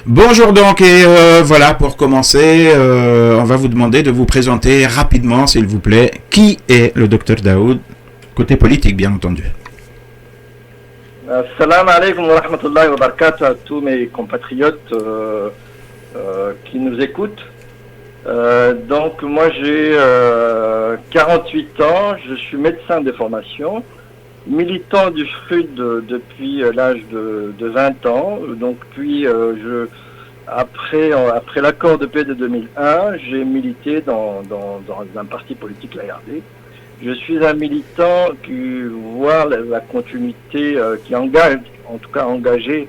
Bonjour donc, et voilà, pour commencer, on va vous demander de vous présenter rapidement, s'il vous plaît, qui est le docteur Daoud, côté politique bien entendu. Salam alaikum wa rahmatullahi wa barakatuh à tous mes compatriotes qui nous écoutent. Donc moi j'ai 48 ans, je suis médecin de formation, militant du FRUD depuis l'âge de 20 ans. Donc puis après l'accord de paix de 2001, j'ai milité dans un parti politique, la RD. Je suis un militant qui voit la continuité, qui engage, en tout cas engagé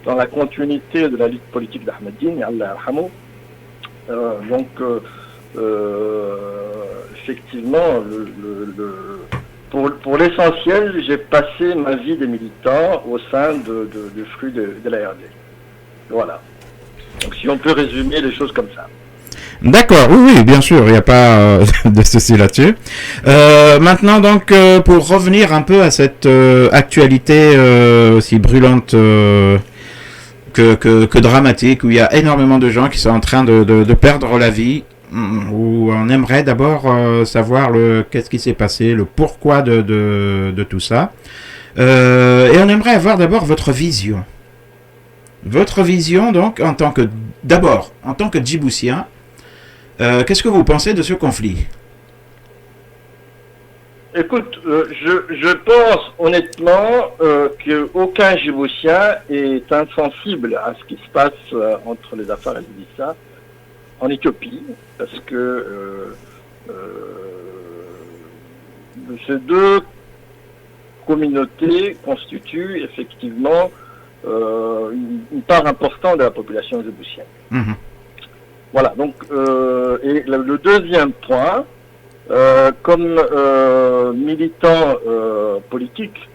dans la continuité de la lutte politique d'Ahmeddine, Allah yarhamou. Effectivement, pour l'essentiel, j'ai passé ma vie de militant au sein du FRUD de la RD. Voilà. Donc si on peut résumer les choses comme ça. D'accord, oui, bien sûr, il n'y a pas de souci là-dessus. Maintenant donc, pour revenir un peu à cette actualité aussi brûlante que dramatique, où il y a énormément de gens qui sont en train de perdre la vie, où on aimerait d'abord savoir qu'est-ce qui s'est passé, le pourquoi de tout ça. Et on aimerait avoir d'abord votre vision. Votre vision donc en tant que Djiboutien. Qu'est-ce que vous pensez de ce conflit? Écoute, je pense honnêtement qu'aucun Djiboutien est insensible à ce qui se passe entre les Afars et les Issa en Éthiopie, parce que ces deux communautés constituent effectivement une part importante de la population djiboutienne. Mmh. Voilà, donc, et le deuxième point, comme militant politique,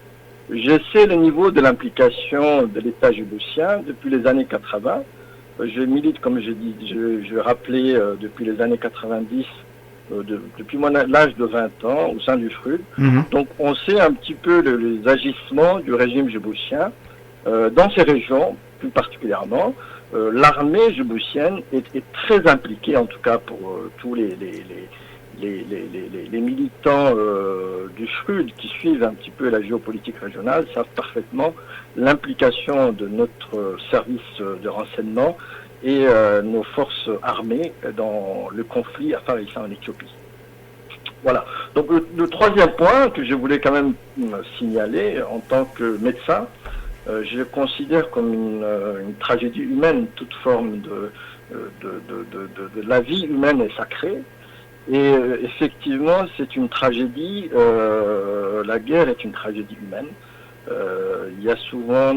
je sais le niveau de l'implication de l'État djiboutien depuis les années 80. Je milite, comme je dis, je rappelais depuis les années 90, depuis l'âge de 20 ans, au sein du FRUD. Mmh. Donc, on sait un petit peu les agissements du régime djiboutien dans ces régions, plus particulièrement. L'armée djiboutienne est très impliquée, en tout cas pour tous les militants du FRUD qui suivent un petit peu la géopolitique régionale, savent parfaitement l'implication de notre service de renseignement et nos forces armées dans le conflit Afar Issa en Éthiopie. Voilà. Donc le troisième point que je voulais quand même signaler en tant que médecin, je considère comme une tragédie humaine. Toute forme de la vie humaine est sacrée. Et effectivement, c'est une tragédie. La guerre est une tragédie humaine. Il y a souvent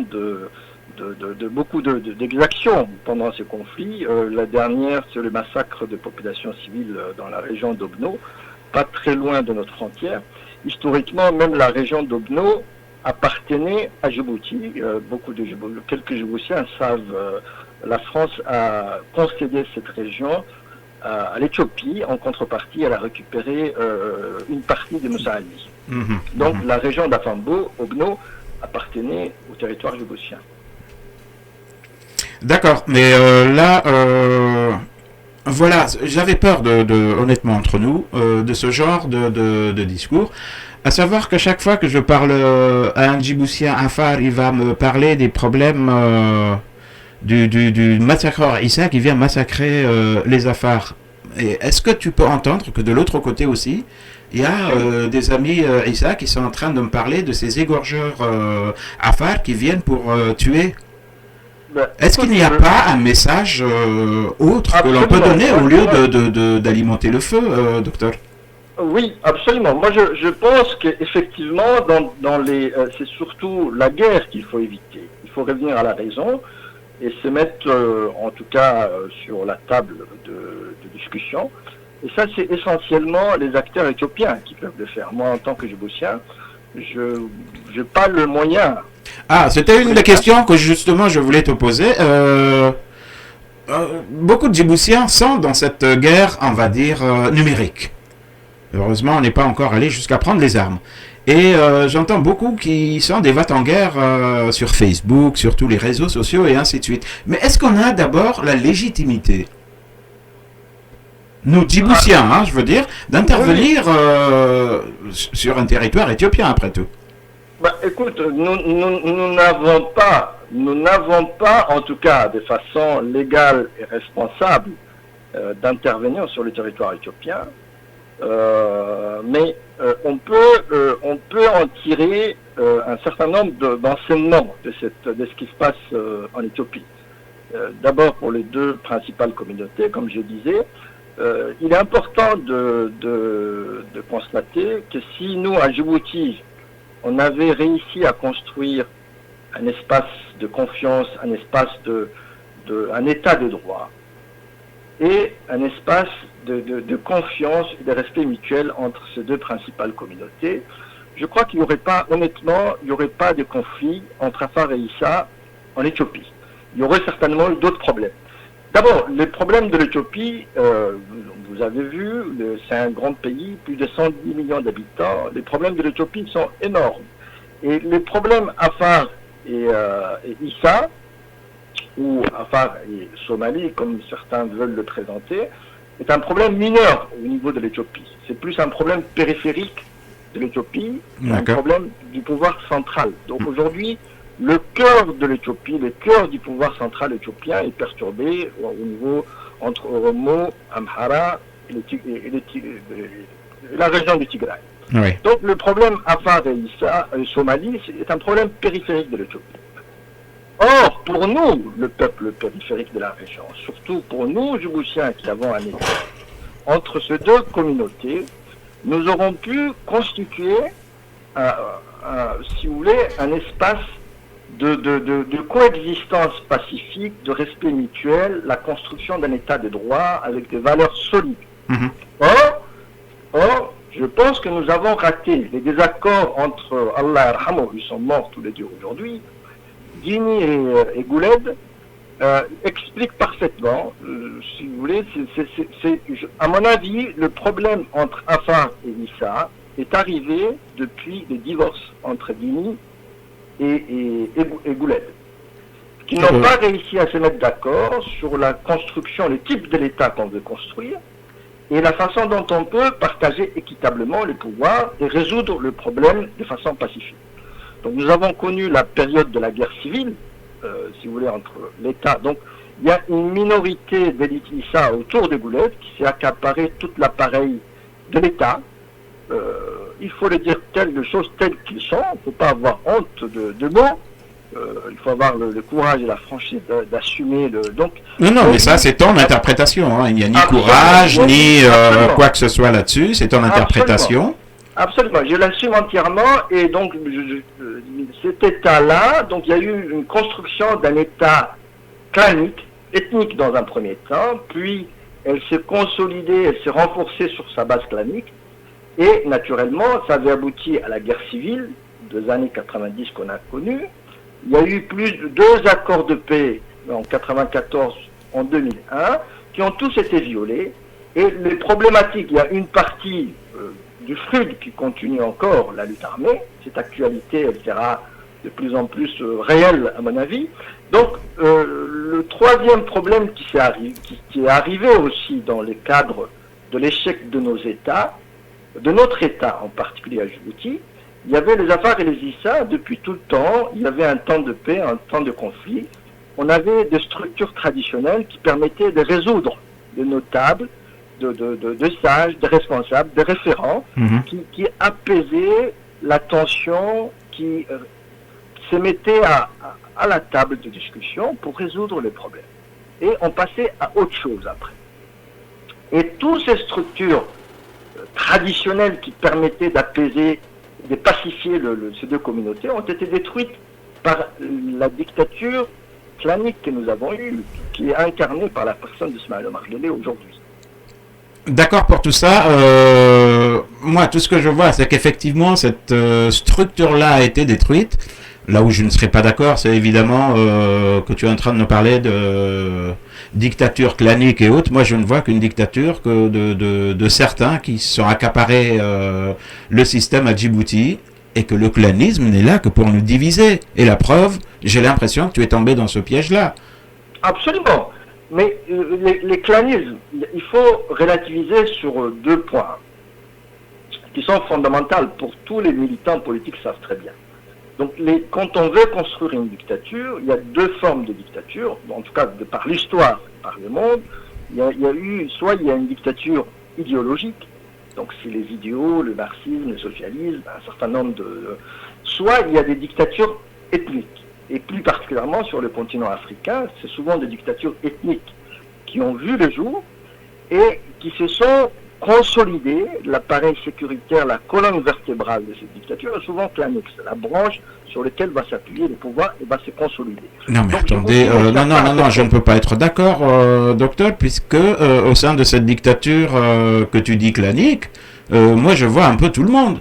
beaucoup d'exactions pendant ces conflits. La dernière, c'est le massacre de populations civiles dans la région d'Obno, pas très loin de notre frontière. Historiquement, même la région d'Obno appartenait à Djibouti. Quelques Djiboutiens savent, la France a concédé cette région à l'Éthiopie. En contrepartie, elle a récupéré une partie de Moussa Ali. Donc la région d'Afambo, Obno, appartenait au territoire djiboutien. D'accord, mais voilà, j'avais peur honnêtement entre nous, de ce genre de discours. À savoir que chaque fois que je parle à un Djiboutien Afar, il va me parler des problèmes du massacreur Issa qui vient massacrer les Afars. Et est-ce que tu peux entendre que de l'autre côté aussi, il y a des amis Issa qui sont en train de me parler de ces égorgeurs Afar qui viennent pour tuer? Est-ce qu'il n'y a pas un message autre que l'on peut donner au lieu d'alimenter le feu, docteur? Oui, absolument. Moi, je pense qu'effectivement, c'est surtout la guerre qu'il faut éviter. Il faut revenir à la raison et se mettre, en tout cas, sur la table de discussion. Et ça, c'est essentiellement les acteurs éthiopiens qui peuvent le faire. Moi, en tant que Djiboutien, je n'ai pas le moyen. Ah, c'était une des questions que justement je voulais te poser. Beaucoup de Djiboutiens sont dans cette guerre, on va dire, numérique. Heureusement, on n'est pas encore allé jusqu'à prendre les armes. Et j'entends beaucoup qui sont des va-t-en-guerre sur Facebook, sur tous les réseaux sociaux et ainsi de suite. Mais est-ce qu'on a d'abord la légitimité, nous Djiboutiens, hein, je veux dire, d'intervenir sur un territoire éthiopien après tout? Bah, écoute, nous n'avons pas, en tout cas de façon légale et responsable, d'intervenir sur le territoire éthiopien. Mais on peut en tirer un certain nombre d'enseignements de ce qui se passe en Éthiopie. D'abord pour les deux principales communautés, comme je disais, il est important de constater que si nous, à Djibouti, on avait réussi à construire un espace de confiance, un espace un état de droit, et un espace de confiance et de respect mutuel entre ces deux principales communautés, je crois qu'il n'y aurait pas, honnêtement, il n'y aurait pas de conflit entre Afar et Issa en Éthiopie. Il y aurait certainement d'autres problèmes. D'abord, les problèmes de l'Éthiopie, vous avez vu, c'est un grand pays, plus de 110 millions d'habitants. Les problèmes de l'Éthiopie sont énormes. Et les problèmes Afar et Issa, ou Afar et Somalie, comme certains veulent le présenter, est un problème mineur au niveau de l'Éthiopie. C'est plus un problème périphérique de l'Éthiopie, un problème du pouvoir central. Donc aujourd'hui, le cœur de l'Éthiopie, le cœur du pouvoir central éthiopien est perturbé au niveau entre Oromo, Amhara et la région du Tigray. Oui. Donc le problème Afar et Issa, Somalie, c'est un problème périphérique de l'Éthiopie. Or, pour nous, le peuple périphérique de la région, surtout pour nous, Djiboutiens, qui avons un État, entre ces deux communautés, nous aurons pu constituer, si vous voulez, un espace de coexistence pacifique, de respect mutuel, la construction d'un État de droit avec des valeurs solides. Mm-hmm. Or, je pense que nous avons raté les désaccords entre Allah et Rahmo, ils sont morts tous les deux aujourd'hui, Dini et Gouled expliquent parfaitement, si vous voulez, à mon avis, le problème entre Afar et Issa est arrivé depuis le divorce entre Dini et Gouled, qui n'ont pas réussi à se mettre d'accord sur la construction, le type de l'État qu'on veut construire, et la façon dont on peut partager équitablement les pouvoirs et résoudre le problème de façon pacifique. Donc nous avons connu la période de la guerre civile, si vous voulez, entre l'État. Donc il y a une minorité d'élite Issa autour de Gouled qui s'est accaparé tout l'appareil de l'État. Il faut le dire les choses telles qu'elles sont. Il ne faut pas avoir honte de mots. Il faut avoir le courage et la franchise d'assumer le. Donc, non, mais ça, c'est ton interprétation. Hein. Il n'y a ni courage, ni quoi que ce soit là-dessus. C'est ton interprétation. Absolument, je l'assume entièrement. Et donc, cet État-là, donc il y a eu une construction d'un État clanique, ethnique dans un premier temps, puis elle s'est consolidée, elle s'est renforcée sur sa base clanique. Et naturellement, ça avait abouti à la guerre civile des années 90 qu'on a connue. Il y a eu plus de 2 accords de paix en 94, en 2001, qui ont tous été violés. Et les problématiques, il y a une partie du FRUD qui continue encore la lutte armée. Cette actualité, elle sera de plus en plus réelle, à mon avis. Donc, le troisième problème qui est arrivé aussi dans le cadre de l'échec de nos États, de notre État en particulier à Djibouti, il y avait les Afars et les Issa depuis tout le temps. Il y avait un temps de paix, un temps de conflit. On avait des structures traditionnelles qui permettaient de résoudre de notables, de sages, de responsables, de référents, qui apaisaient la tension, qui se mettaient à la table de discussion pour résoudre les problèmes. Et on passait à autre chose après. Et toutes ces structures traditionnelles qui permettaient d'apaiser, de pacifier ces deux communautés ont été détruites par la dictature clanique que nous avons eue, qui est incarnée par la personne d'Ismaël Omar Guelleh aujourd'hui. D'accord pour tout ça. Moi, tout ce que je vois, c'est qu'effectivement, cette structure-là a été détruite. Là où je ne serais pas d'accord, c'est évidemment que tu es en train de nous parler de dictature clanique et autres. Moi, je ne vois qu'une dictature que de certains qui se sont accaparés le système à Djibouti et que le clanisme n'est là que pour nous diviser. Et la preuve, j'ai l'impression que tu es tombé dans ce piège-là. Absolument. Mais les clanismes, il faut relativiser sur deux points qui sont fondamentaux pour tous les militants politiques, savent très bien. Donc, quand on veut construire une dictature, il y a deux formes de dictature, en tout cas de par l'histoire, par le monde. Il y a eu, soit il y a une dictature idéologique, donc c'est les idéaux, le marxisme, le socialisme, un certain nombre de... Soit il y a des dictatures ethniques, et plus particulièrement sur le continent africain, c'est souvent des dictatures ethniques qui ont vu le jour et qui se sont consolidées. L'appareil sécuritaire, la colonne vertébrale de cette dictature est souvent clanique, c'est la branche sur laquelle va s'appuyer le pouvoir et va se consolider. Non mais donc, attendez, non, je ne peux pas être d'accord, docteur, puisque au sein de cette dictature que tu dis clanique, moi je vois un peu tout le monde.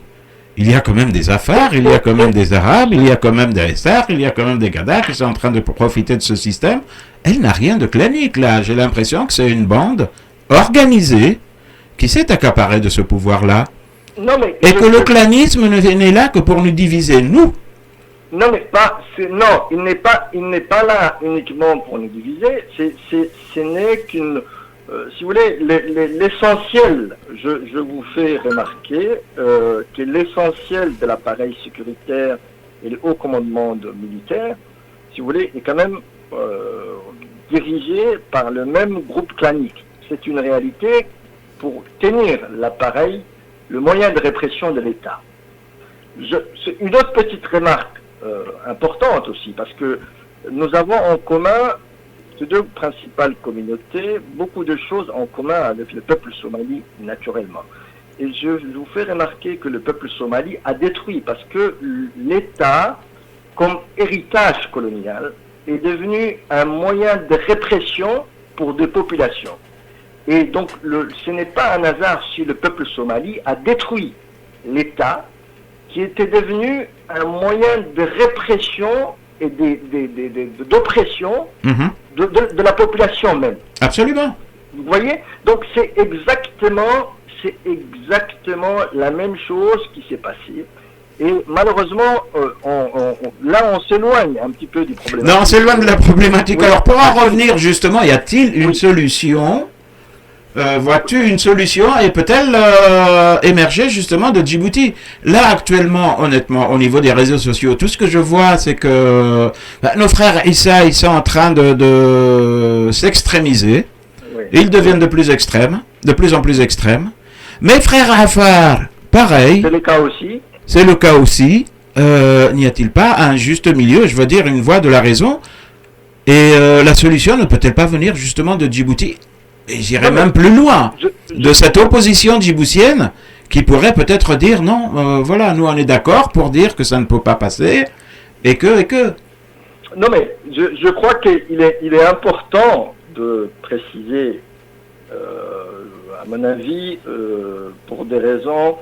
Il y a quand même des Afars, il y a quand même des Arabes, il y a quand même des SR, il y a quand même des Gadas qui sont en train de profiter de ce système. Elle n'a rien de clanique là, j'ai l'impression que c'est une bande organisée qui s'est accaparée de ce pouvoir-là. Et que le clanisme n'est là que pour nous diviser, nous. Non, mais il n'est pas là uniquement pour nous diviser. Ce n'est qu'une, si vous voulez, l'essentiel. Je vous fais remarquer que l'essentiel de l'appareil sécuritaire et le haut commandement militaire, si vous voulez, est quand même dirigé par le même groupe clanique. C'est une réalité pour tenir l'appareil, le moyen de répression de l'État. Une autre petite remarque importante aussi, parce que nous avons en commun, ces deux principales communautés, beaucoup de choses en commun avec le peuple somali, naturellement. Et je vous fais remarquer que le peuple somali a détruit, parce que l'État, comme héritage colonial, est devenu un moyen de répression pour des populations. Et donc, ce n'est pas un hasard si le peuple somali a détruit l'État, qui était devenu un moyen de répression et d'oppression de la population même. Absolument. Vous voyez? Donc c'est exactement la même chose qui s'est passée. Et malheureusement, là on s'éloigne un petit peu du problème. Non, on s'éloigne de la problématique. Oui. Alors pour en revenir justement, y a-t-il une solution? Vois-tu une solution et peut-elle émerger justement de Djibouti? Là actuellement, honnêtement, au niveau des réseaux sociaux, tout ce que je vois, c'est que nos frères Issa, ils sont en train de s'extrémiser. Oui. Ils deviennent de plus en plus extrêmes. Mes frères Afar, pareil. C'est le cas aussi. C'est le cas aussi. N'y a-t-il pas un juste milieu, je veux dire une voie de la raison? Et la solution ne peut-elle pas venir justement de Djibouti? Et j'irais même plus loin, de cette opposition djiboutienne qui pourrait peut-être dire non, voilà, nous on est d'accord pour dire que ça ne peut pas passer et que. Non mais je crois qu'il est important de préciser, à mon avis, pour des raisons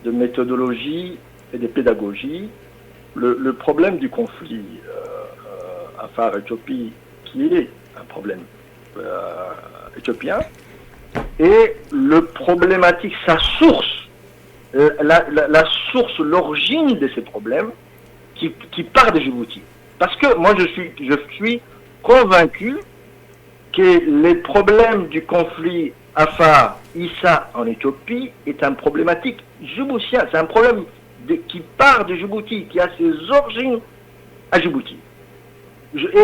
de méthodologie et de pédagogie, le problème du conflit Afar-Éthiopie, qui est un problème éthiopien, et le problématique, sa source, la source, l'origine de ces problèmes qui part de Djibouti. Parce que moi je suis convaincu que les problèmes du conflit Afar-Issa en Éthiopie est un problématique djiboutien, c'est un problème qui part de Djibouti, qui a ses origines à Djibouti.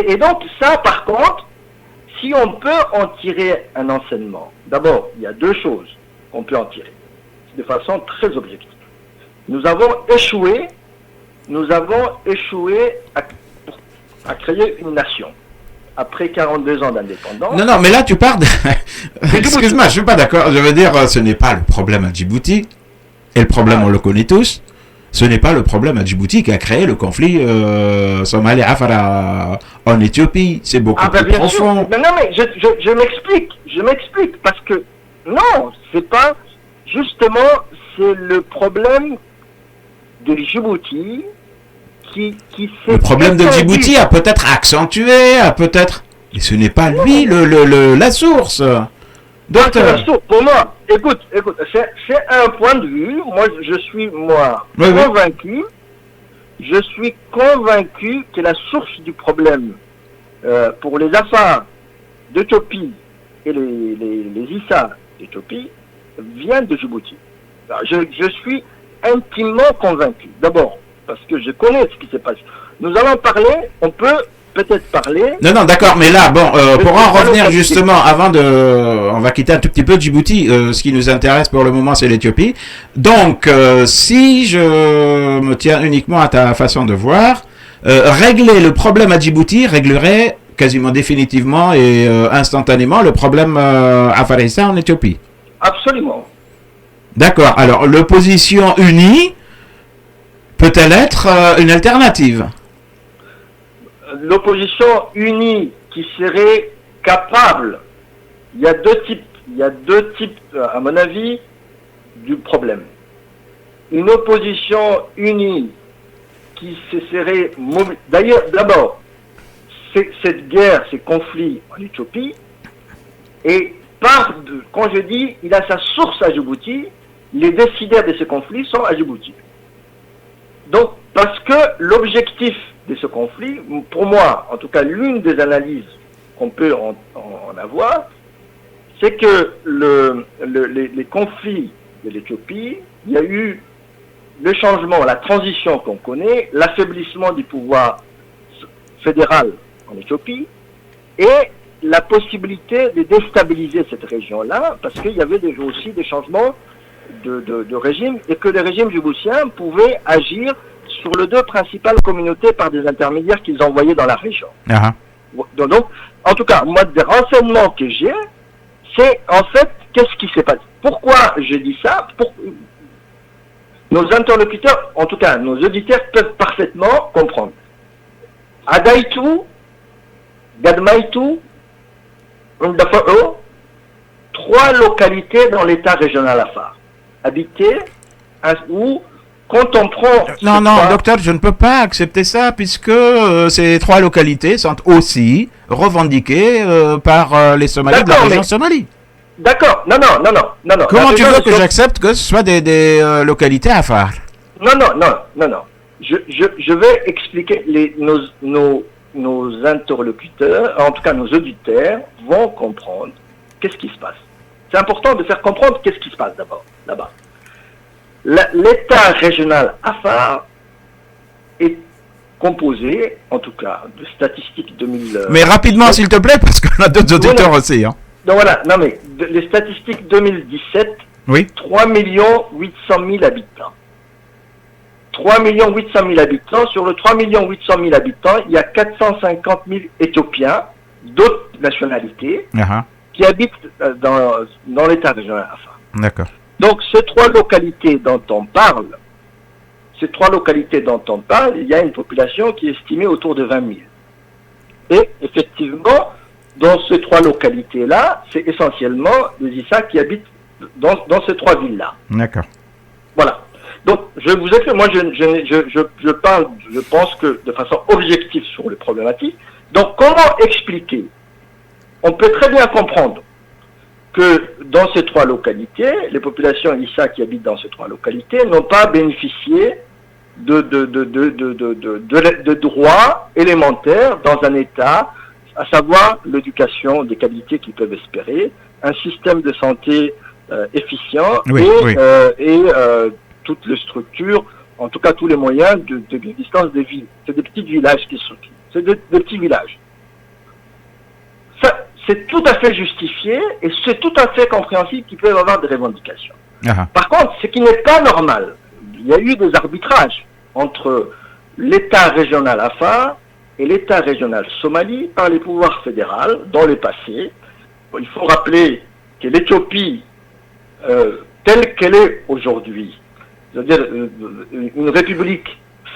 Et donc ça par contre, si on peut en tirer un enseignement, d'abord, il y a deux choses qu'on peut en tirer, de façon très objective. Nous avons échoué à créer une nation, après 42 ans d'indépendance. Non, mais là tu parles de... Excuse-moi, je ne suis pas d'accord, je veux dire, ce n'est pas le problème à Djibouti, et le problème, on le connaît tous. Ce n'est pas le problème à Djibouti qui a créé le conflit Somalie-Afar en Éthiopie. C'est beaucoup plus profond. Mais non, mais je m'explique, parce que non, c'est pas, justement, c'est le problème de Djibouti qui s'est... Le problème de Djibouti a peut-être accentué, et ce n'est pas lui la source. Docteur. Pour moi, écoute, c'est un point de vue. Moi, je suis convaincu je suis convaincu que la source du problème pour les Afars d'Éthiopie et les Issa d'Éthiopie vient de Djibouti. Alors, je suis intimement convaincu. D'abord, parce que je connais ce qui s'est passé. Nous allons parler, on peut peut-être parler... Non, d'accord, mais là, bon, pour en revenir justement, avant de... On va quitter un tout petit peu Djibouti, ce qui nous intéresse pour le moment, c'est l'Éthiopie. Donc, si je me tiens uniquement à ta façon de voir, régler le problème à Djibouti réglerait quasiment définitivement et instantanément le problème afarista en Éthiopie. Absolument. D'accord, alors l'opposition unie peut-elle être une alternative? L'opposition unie qui serait capable, il y a deux types, à mon avis, du problème. Une opposition unie qui se serait d'ailleurs, d'abord, cette guerre, ces conflits en Éthiopie, et quand je dis, il a sa source à Djibouti, les décideurs de ce conflit sont à Djibouti. Donc, parce que l'objectif de ce conflit, pour moi, en tout cas l'une des analyses qu'on peut en avoir, c'est que les conflits de l'Éthiopie, il y a eu le changement, la transition qu'on connaît, l'affaiblissement du pouvoir fédéral en Éthiopie, et la possibilité de déstabiliser cette région-là, parce qu'il y avait aussi des changements de régime, et que les régimes djiboutiens pouvaient agir sur les deux principales communautés par des intermédiaires qu'ils envoyaient dans la région. Donc, en tout cas, moi, des renseignements que j'ai, c'est en fait, qu'est-ce qui s'est passé? Pourquoi je dis ça? Nos interlocuteurs, en tout cas, nos auditeurs peuvent parfaitement comprendre. Adaitu, Gadmaitu, Ndafao, 3 localités dans l'état régional Afar, habitées où, quand on prend... Non, docteur, je ne peux pas accepter ça puisque ces 3 localités sont aussi revendiquées par les Somalis de la région Somalie. D'accord, non. Comment tu veux que j'accepte que ce soit des localités Afar? Non. Je vais expliquer nos interlocuteurs, en tout cas nos auditeurs, vont comprendre qu'est-ce qui se passe. C'est important de faire comprendre qu'est-ce qui se passe d'abord, là-bas. L'État régional Afar est composé, en tout cas, de statistiques 2000... Mais rapidement, s'il te plaît, parce qu'on a d'autres auditeurs aussi. Hein. Donc voilà, les statistiques 2017, oui. 3 800 000 habitants. 3 800 000 habitants. Sur le 3 800 000 habitants, il y a 450 000 Éthiopiens, d'autres nationalités, qui habitent dans l'État régional Afar. D'accord. Donc, ces 3 localités dont on parle, il y a une population qui est estimée autour de 20 000. Et effectivement, dans ces 3 localités-là, c'est essentiellement les Issa qui habitent dans ces 3 villes-là. D'accord. Voilà. Donc, je vous explique, moi, je parle, je pense que de façon objective sur les problématiques. Donc, comment expliquer? On peut très bien comprendre que dans ces 3 localités, les populations Issa qui habitent dans ces 3 localités n'ont pas bénéficié de droits élémentaires dans un État, à savoir l'éducation des qualités qu'ils peuvent espérer, un système de santé efficient et toutes les structures, en tout cas tous les moyens d'existence des villes. C'est des petits villages qui sont. C'est des petits villages. Ça, c'est tout à fait justifié et c'est tout à fait compréhensible qu'ils peuvent avoir des revendications. Par contre, ce qui n'est pas normal, il y a eu des arbitrages entre l'État régional Afar et l'État régional Somalie par les pouvoirs fédéraux dans le passé. Il faut rappeler que l'Éthiopie, telle qu'elle est aujourd'hui, c'est-à-dire une république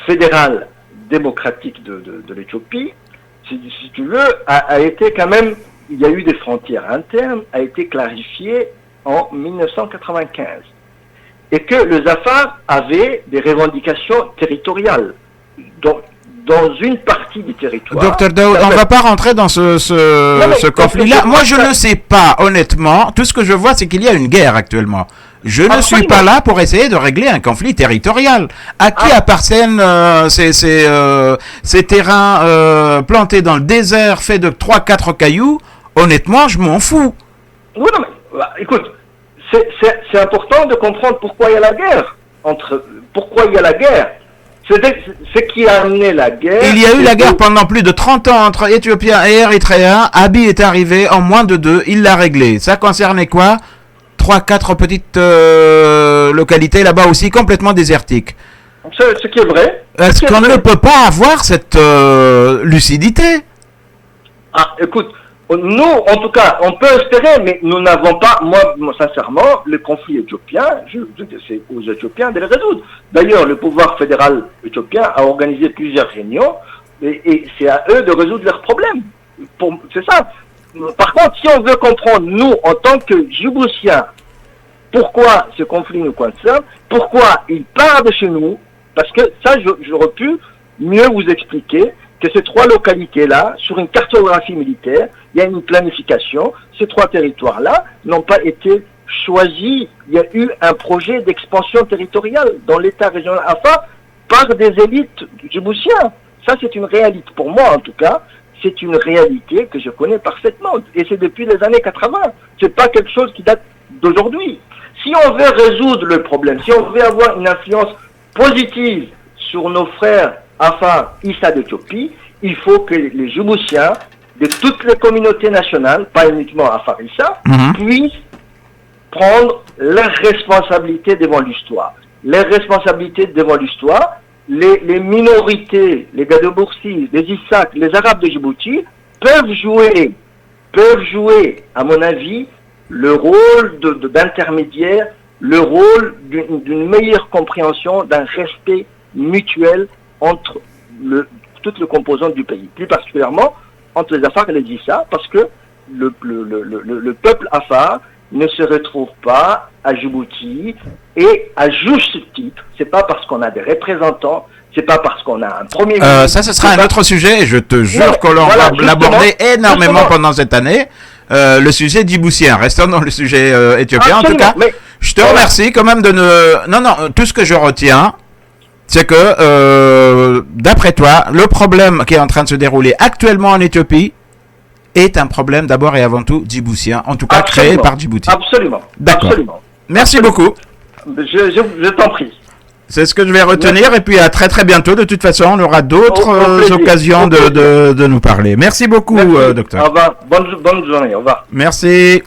fédérale démocratique de l'Éthiopie, si tu veux, a été quand même, il y a eu des frontières internes, a été clarifiée en 1995. Et que les Afars avaient des revendications territoriales, dans une partie du territoire. Docteur Daoud, on ne va pas rentrer dans ce conflit-là. Moi, je ne sais pas, honnêtement. Tout ce que je vois, c'est qu'il y a une guerre actuellement. Je ne suis pas là pour essayer de régler un conflit territorial. À qui appartiennent ces terrains plantés dans le désert, faits de 3-4 cailloux? Honnêtement, je m'en fous. Oui, non, mais écoute, c'est important de comprendre pourquoi il y a la guerre. Pourquoi il y a la guerre. Ce qui a amené la guerre... Il y a eu la guerre pendant plus de 30 ans entre Éthiopiens et Érythréens. Abiy est arrivé en moins de 2, il l'a réglé. Ça concernait quoi? 3-4 petites localités là-bas aussi complètement désertiques. Ce qui est vrai. Est-ce qu'on ne peut pas avoir cette lucidité? Ah, écoute, nous, en tout cas, on peut espérer, mais nous n'avons pas, moi, sincèrement, le conflit éthiopien, c'est aux Éthiopiens de le résoudre. D'ailleurs, le pouvoir fédéral éthiopien a organisé plusieurs réunions, et c'est à eux de résoudre leurs problèmes. C'est ça. Par contre, si on veut comprendre, nous, en tant que Djiboutiens, pourquoi ce conflit nous concerne, pourquoi il part de chez nous, parce que ça, j'aurais pu mieux vous expliquer que ces 3 localités-là, sur une cartographie militaire, il y a une planification. Ces 3 territoires-là n'ont pas été choisis. Il y a eu un projet d'expansion territoriale dans l'État régional Afar par des élites djiboutiennes. Ça, c'est une réalité. Pour moi, en tout cas, c'est une réalité que je connais parfaitement. Et c'est depuis les années 80. C'est pas quelque chose qui date d'aujourd'hui. Si on veut résoudre le problème, si on veut avoir une influence positive sur nos frères Afar, Issa d'Éthiopie, il faut que les Djiboutiens de toutes les communautés nationales, pas uniquement Afar Issa, puissent prendre leurs responsabilités devant l'histoire. Les responsabilités devant l'histoire, les minorités, les Gadoboursis, les Issak, les Arabes de Djibouti peuvent jouer, à mon avis, le rôle d'intermédiaire, le rôle d'une meilleure compréhension, d'un respect mutuel entre toutes les composantes du pays, plus particulièrement entre les Afar et les Issa, parce que le peuple Afar ne se retrouve pas à Djibouti, et à juste titre, c'est pas parce qu'on a des représentants, c'est pas parce qu'on a un premier ministre... Ça, ce sera un autre sujet, et je te jure qu'on va l'aborder énormément pendant cette année. Le sujet djiboutien, restons dans le sujet éthiopien. Absolument, en tout cas, je te remercie quand même de ne... Non, tout ce que je retiens, c'est que, d'après toi, le problème qui est en train de se dérouler actuellement en Éthiopie est un problème d'abord et avant tout djiboutien, en tout cas créé par Djibouti. Absolument. D'accord. Merci beaucoup. Je t'en prie. C'est ce que je vais retenir. Et puis à très très bientôt. De toute façon, on aura d'autres occasions de nous parler. Merci beaucoup, docteur. Au revoir. Bonne journée. Au revoir. Merci.